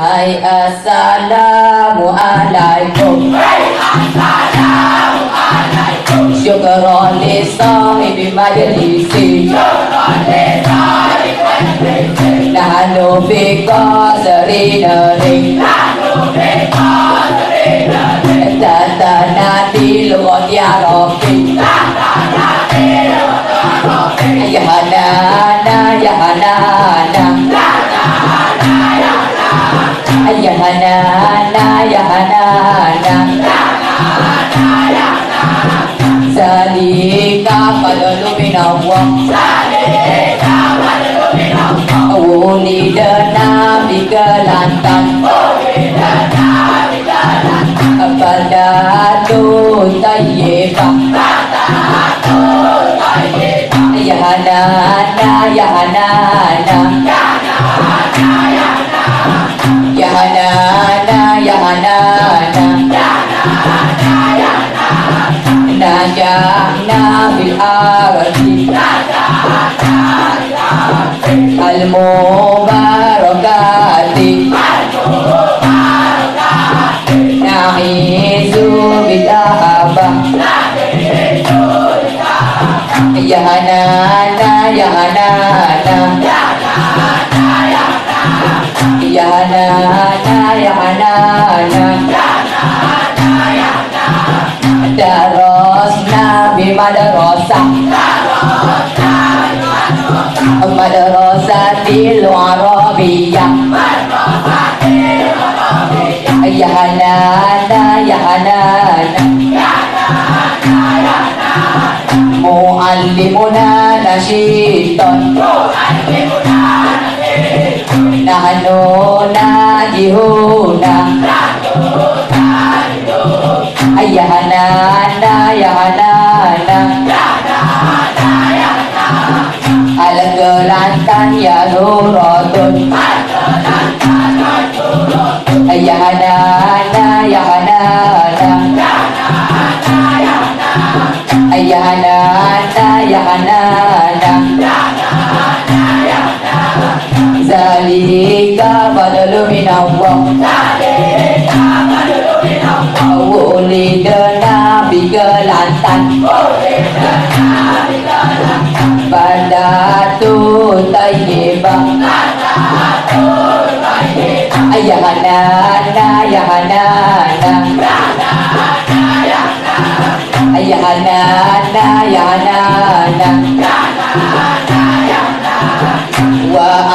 Hai assalamualaikum. Syukran li sahibi majlisi. Nahnu fi qasrin Tatanati lughah ya Rabbi. Ya Hanana ya Hanana ya Hanana ya Hanana Zalika fadlu minallah. Wulidana bi Kelantan. Badatu tayyibah. Ya Hanana ya Hanana ya Hanana ya Hanana Najahna bil ardi al mubarakati. Na'izu bil ahabah. Ya Hanana ya Hanana ya Hanana ya Hanana Darosna bi madrasah. Madrasatil Arabiyyah. Ya Hanana ya Hanana Muallimuna nasyidan. Nahnu najihuna. Ya Hanana ya Hanana Al Kelantan ya Nuratun. Ya Hanana ya Hanana ya Hanana ya Hanana Zalika fadlu minallah. Wulidana bi Kelantan. Badatu tayyibah. Ya Hanana ya Hanana ya Hanana ya Hanana wa